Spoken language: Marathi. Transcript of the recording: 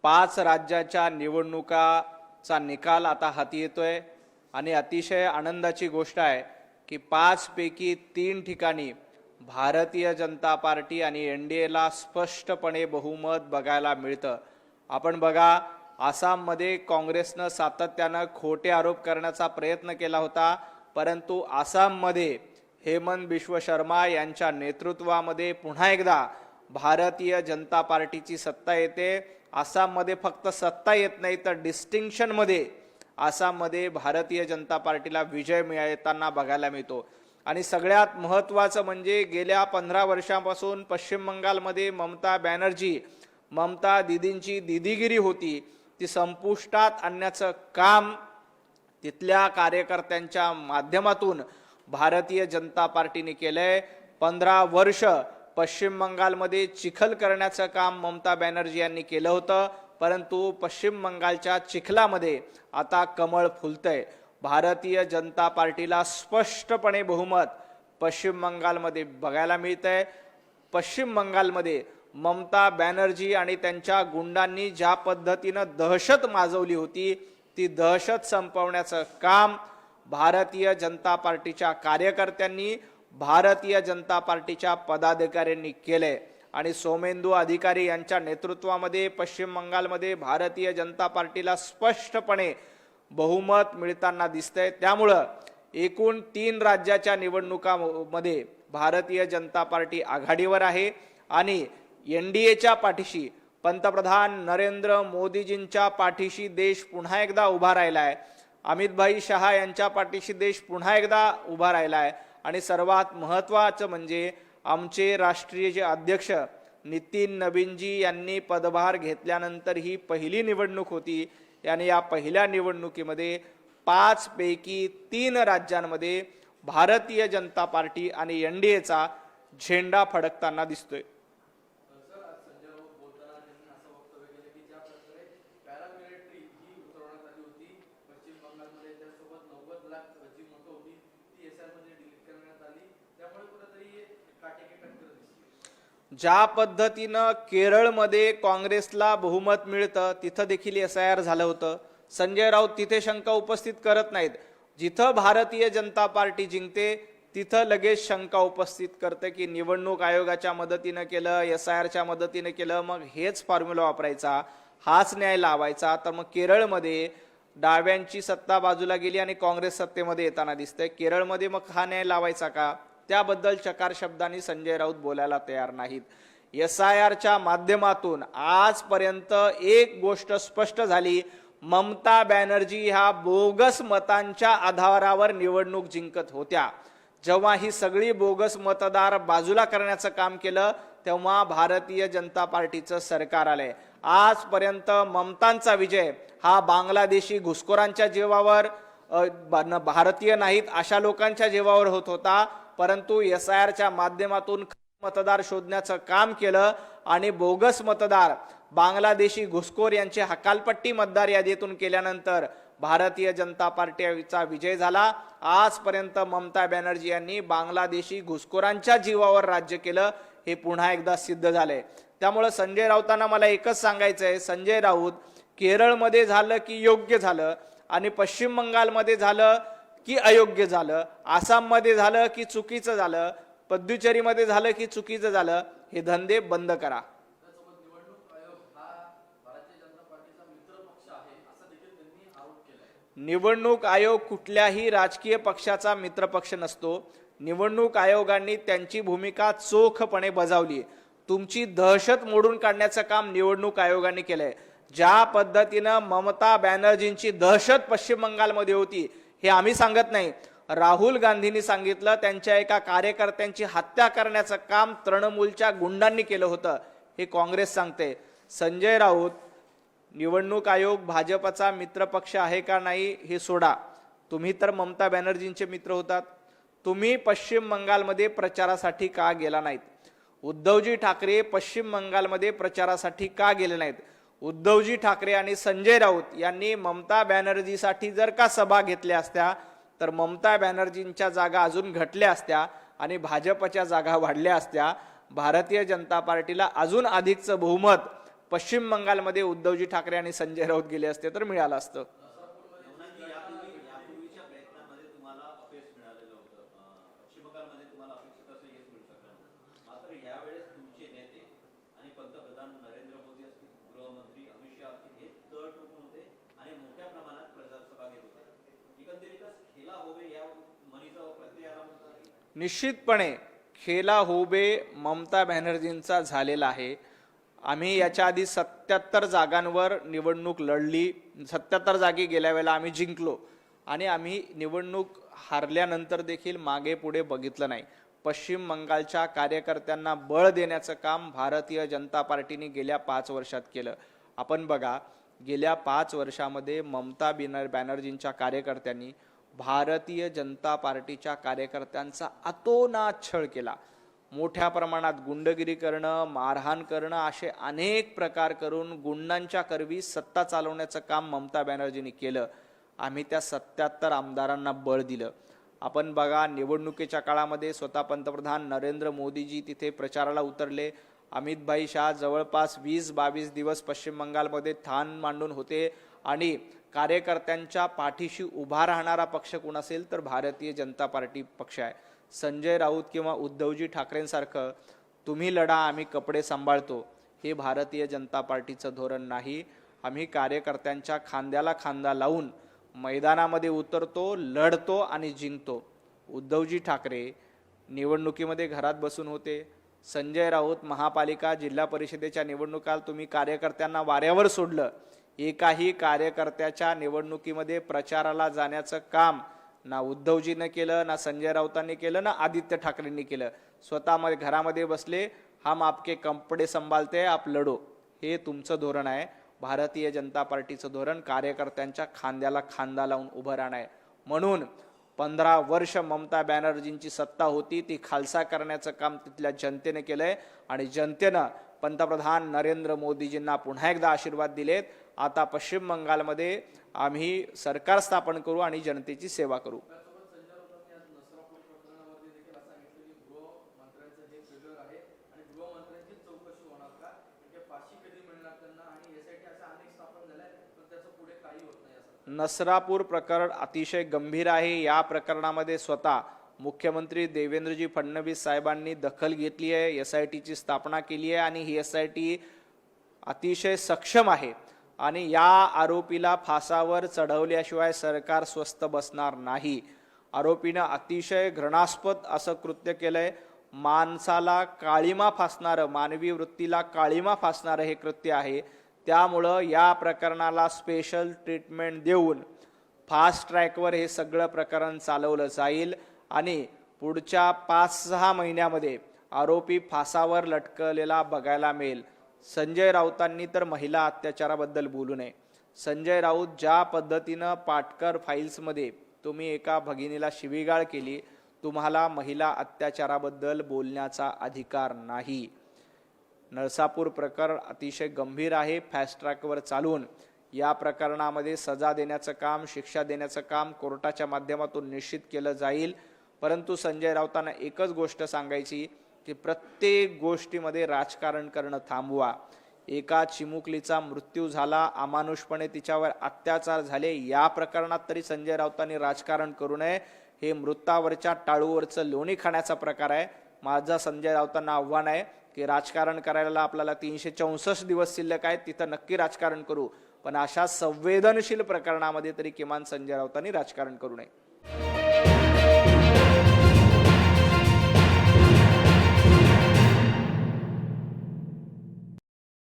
5 राज्याच्या निवडणुकाचा निकाल आता हाती येतोय आणि अतिशय आनंदाची गोष्ट आहे की 5 पैकी 3 ठिकाणी भारतीय जनता पार्टी आणि एनडीएला स्पष्टपणे बहुमत बघायला मिळतं। आपण बघा, आसाममध्ये काँग्रेसनं सातत्यानं खोटे आरोप करण्याचा प्रयत्न केला होता, परंतु आसाममध्ये हेमंत बिश्व शर्मा यांच्या नेतृत्वामध्ये पुन्हा एकदा भारतीय जनता पार्टीची सत्ता येते। आसाममध्ये फक्त सत्ता येत नाही तर डिस्टिंक्शन मध्ये आसाममध्ये भारतीय जनता पार्टीला विजय मिळताना बघायला मिळतो। आणि सगळ्यात महत्त्वाचं म्हणजे गेल्या 15 वर्षांपासून पश्चिम बंगालमध्ये ममता दीदींची दीदीगिरी होती, ती संपुष्टात आणण्याचं काम तिथल्या कार्यकर्त्यांच्या माध्यमातून भारतीय जनता पार्टीने केलंय। 15 वर्ष पश्चिम बंगालमध्ये चिखल करण्याचं काम ममता बॅनर्जी यांनी केलं होतं, परंतु पश्चिम बंगालच्या चिखलामध्ये आता कमळ फुलतंय। भारतीय जनता पार्टीला स्पष्टपणे बहुमत पश्चिम बंगालमध्ये बघायला मिळतंय। पश्चिम बंगालमध्ये ममता बॅनर्जी आणि त्यांच्या गुंडांनी ज्या पद्धतीनं दहशत माजवली होती, ती दहशत संपवण्याचं काम भारतीय जनता पार्टीच्या कार्यकर्त्यांनी, भारतीय जनता पार्टीच्या पदाधिकाऱ्यांनी केले। आणि सोमेंदू अधिकारी यांच्या नेतृत्वामध्ये पश्चिम बंगालमध्ये भारतीय जनता पार्टीला स्पष्टपणे बहुमत मिळताना दिसतंय। त्यामुळं एकूण 3 राज्याच्या निवडणुकांमध्ये भारतीय जनता पार्टी आघाडीवर आहे आणि एनडीएच्या पाठीशी, पंतप्रधान नरेंद्र मोदीजींच्या पाठीशी देश पुन्हा एकदा उभा राहिलाय। अमित भाई शहा यांच्या पाठीशी देश पुन्हा एकदा उभा राहिलाय। आणि सर्वात महत्त्वाचं म्हणजे आमचे राष्ट्रीय जे अध्यक्ष नितीन नवीनजी यांनी पदभार घेतल्यानंतर ही पहिली निवडणूक होती आणि या पहिल्या निवडणुकीमध्ये 5 पैकी 3 राज्यांमध्ये भारतीय जनता पार्टी आणि एनडीएचा झेंडा फडकताना दिसतोय। ज्या पद्धतीनं केरळमध्ये काँग्रेसला बहुमत मिळतं तिथं देखील एसआयआर झालं होतं। संजय राऊत तिथे शंका उपस्थित करत नाहीत, जिथं भारतीय जनता पार्टी जिंकते तिथं लगेच शंका उपस्थित करते की निवडणूक आयोगाच्या मदतीनं केलं, एसआयआरच्या मदतीनं केलं, मग हेच फॉर्म्युला वापरायचा, हाच न्याय लावायचा। तर मग केरळमध्ये डाव्यांची सत्ता बाजूला गेली आणि काँग्रेस सत्तेमध्ये येताना दिसतंय, केरळमध्ये मग हा न्याय लावायचा का? त्याबद्दल चकार शब्दांनी संजय राऊत बोलायला तयार नाहीत। एसआयआरच्या माध्यमातून आजपर्यंत एक गोष्ट स्पष्ट झाली, ममता बॅनर्जी ह्या बोगस मतांच्या आधारावर निवडणूक जिंकत होत्या। जेव्हा ही सगळी बोगस मतदार बाजूला करण्याचं काम केलं तेव्हा भारतीय जनता पार्टीचं सरकार आलंय। आजपर्यंत ममतांचा विजय हा बांगलादेशी घुसखोरांच्या जीवावर, भारतीय नाहीत अशा लोकांच्या जीवावर होत होता, परंतु एसआयआरच्या माध्यमातून मतदार शोधण्याचं काम केलं आणि बोगस मतदार बांगलादेशी घुसखोर यांची हकालपट्टी मतदार यादीतून केल्यानंतर भारतीय जनता पार्टीचा विजय झाला। आजपर्यंत ममता बॅनर्जी यांनी बांगलादेशी घुसखोरांच्या जीवावर राज्य केलं, हे पुन्हा एकदा सिद्ध झालंय। त्यामुळे संजय राऊतांना मला एकच सांगायचंय, संजय राऊत केरळमध्ये झालं की योग्य झालं आणि पश्चिम बंगालमध्ये झालं की अयोग्य झालं, आसाममध्ये झालं की चुकीचं झालं, पुदुच्चेरीमध्ये झालं की चुकीचं झालं, हे धंदे बंद करा। निवडणूक आयोग कुठल्याही राजकीय पक्षाचा मित्रपक्ष नसतो। निवडणूक आयोगाने त्यांची भूमिका चोखपणे बजावली। तुमची दहशत मोडून काढण्याचं काम निवडणूक आयोगाने केलंय। ज्या पद्धतीनं ममता बॅनर्जींची दहशत पश्चिम बंगालमध्ये होती हे आम्ही सांगत नाही, राहुल गांधींनी सांगितलं, त्यांच्या एका कार्यकर्त्यांची हत्या करण्याचं काम तृणमूलच्या गुंडांनी केलं होतं, हे काँग्रेस सांगते। संजय राऊत, निवडणूक आयोग भाजपचा मित्रपक्ष आहे का नाही हे सोडा, तुम्ही तर ममता बॅनर्जींचे मित्र होतात। तुम्ही पश्चिम बंगालमध्ये प्रचारासाठी का गेला नाहीत? उद्धवजी ठाकरे पश्चिम बंगालमध्ये प्रचारासाठी का गेले नाहीत? उद्धवजी ठाकरे आणि संजय राऊत यांनी ममता बॅनर्जीसाठी जर का सभा घेतल्या असत्या तर ममता बॅनर्जींच्या जागा अजून घटल्या असत्या आणि भाजपच्या जागा वाढल्या असत्या। भारतीय जनता पार्टीला अजून अधिकचं बहुमत पश्चिम बंगालमध्ये उद्धवजी ठाकरे आणि संजय राऊत गेले असते तर मिळालं असतं. यापूर्वीच्या प्रयत्नांमध्ये तुम्हाला अपयश मिळालेलं होतं. पश्चिम बंगालमध्ये तुम्हाला अपेक्षित असं यश मिळू शकलं नव्हतं. मात्र यावेळेस तुमचे नेते आणि पंतप्रधान नरेंद्र मोदी असतील, गृहमंत्री अमित शहा असतील, हे तळ ठोकून होते आणि मोठ्या प्रमाणात प्रचारसभा घेत होते. एकंदरीतच खेला होवे या म्हणीचा प्रत्यय आला होता. निश्चितपणे खेला होबे ममता बॅनर्जींचा झालेला आहे. आम्ही याच्या आधी 77 जागांवर निवडणूक लढली. 77 जागी गेल्या वेळेला आम्ही जिंकलो आणि आम्ही निवडणूक हारल्यानंतर देखील मागे पुढे बघितलं नाही. पश्चिम बंगालच्या कार्यकर्त्यांना बळ देण्याचं काम भारतीय जनता पार्टीने गेल्या 5 वर्षात केलं. आपण बघा, गेल्या 5 वर्षामध्ये ममता बॅनर्जींच्या कार्यकर्त्यांनी भारतीय जनता पार्टीच्या कार्यकर्त्यांचा अतोनात छळ केला. मोठ्या प्रमाणात गुंडगिरी करणं, मारहाण करणं असे अनेक प्रकार करून गुंडांच्या करवी सत्ता चालवण्याचं काम ममता बॅनर्जींनी केलं. आम्ही त्या 77 आमदारांना बळ दिलं. आपण बघा, निवडणुकीच्या काळामध्ये स्वतः पंतप्रधान नरेंद्र मोदीजी तिथे प्रचाराला उतरले. अमित भाई शाह जवळपास 20-22 दिवस पश्चिम बंगालमध्ये ठाण मांडून होते आणि कार्यकर्त्यांच्या पाठीशी उभा राहणारा पक्ष कोण असेल तर भारतीय जनता पार्टी पक्ष आहे. संजय राऊत किंवा उद्धवजी ठाकरेंसारखं तुम्ही लढा आम्ही कपडे सांभाळतो हे भारतीय जनता पार्टीचं धोरण नाही. आम्ही कार्यकर्त्यांच्या खांद्याला खांदा लावून मैदानामध्ये उतरतो, लढतो आणि जिंकतो. उद्धवजी ठाकरे निवडणुकीमध्ये घरात बसून होते. संजय राऊत महापालिका जिल्हा परिषदेच्या निवडणुकाल तुम्ही कार्यकर्त्यांना वाऱ्यावर सोडलं. एकाही कार्यकर्त्याच्या निवडणुकीमध्ये प्रचाराला जाण्याचं काम ना उद्धवजीनं केलं, ना संजय राऊतांनी केलं, ना आदित्य ठाकरेंनी केलं. स्वतःमध्ये घरामध्ये बसले, हम आपके कपडे संभालते आप लढो, हे तुमचं धोरण आहे. भारतीय जनता पार्टीचं धोरण कार्यकर्त्यांच्या खांद्याला खांदा लावून उभं राहणं आहे. म्हणून 15 वर्ष ममता बॅनर्जींची सत्ता होती, ती खालसा करण्याचं काम तिथल्या जनतेने केलंय आणि जनतेनं पंतप्रधान नरेंद्र मोदीजींना पुन्हा एकदा आशीर्वाद दिलेत. आता पश्चिम बंगालमध्ये आम्ही सरकार स्थापन करू आणि जनतेची सेवा करू. नसरापूर प्रकरण अतिशय गंभीर आहे. या प्रकरणामध्ये स्वतः मुख्यमंत्री देवेंद्रजी फडणवीस साहेबांनी दखल घेतली आहे, SITची स्थापना केली आहे आणि ही SIT अतिशय सक्षम आहे आणि या आरोपीला फासावर चढवल्याशिवाय सरकार स्वस्थ बसणार नाही. आरोपीनं अतिशय घृणास्पद असं कृत्य केलंय. माणसाला काळीमा फासणारं, मानवी वृत्तीला काळीमा फासणारं हे कृत्य आहे. त्यामुळं या प्रकरणाला स्पेशल ट्रीटमेंट देऊन फास्ट ट्रॅकवर हे सगळं प्रकरण चालवलं जाईल आणि पुढच्या 5-6 महिन्यामध्ये आरोपी फासावर लटकलेला बघायला मिळेल. संजय राऊतांनी तर महिला अत्याचाराबद्दल बोलू नये. संजय राऊत ज्या पद्धतीनं पाटकर फाईल्समध्ये तुम्ही एका भगिनीला शिवीगाळ केली, तुम्हाला महिला अत्याचाराबद्दल बोलण्याचा अधिकार नाही. नळसापूर प्रकरण अतिशय गंभीर आहे. फास्ट ट्रॅकवर चालून या प्रकरणामध्ये सजा देण्याचं काम, शिक्षा देण्याचं काम कोर्टाच्या माध्यमातून निश्चित केलं जाईल. परंतु संजय राऊतांना एकच गोष्ट सांगायची की प्रत्येक गोष्टीमध्ये राजकारण करणं थांबवा. एका चिमुकलीचा मृत्यू झाला, अमानुषपणे तिच्यावर अत्याचार झाले, या प्रकरणात तरी संजय राऊतांनी राजकारण करू नये. हे मृतावरच्या टाळूवरचं लोणी खाण्याचा प्रकार आहे. माझा संजय राऊतांना आव्हान आहे की राजकारण करायला आपल्याला 364 दिवस शिल्लक आहेत, तिथं नक्की राजकारण करू, पण अशा संवेदनशील प्रकरणामध्ये तरी किमान संजय राऊतांनी राजकारण करू नये.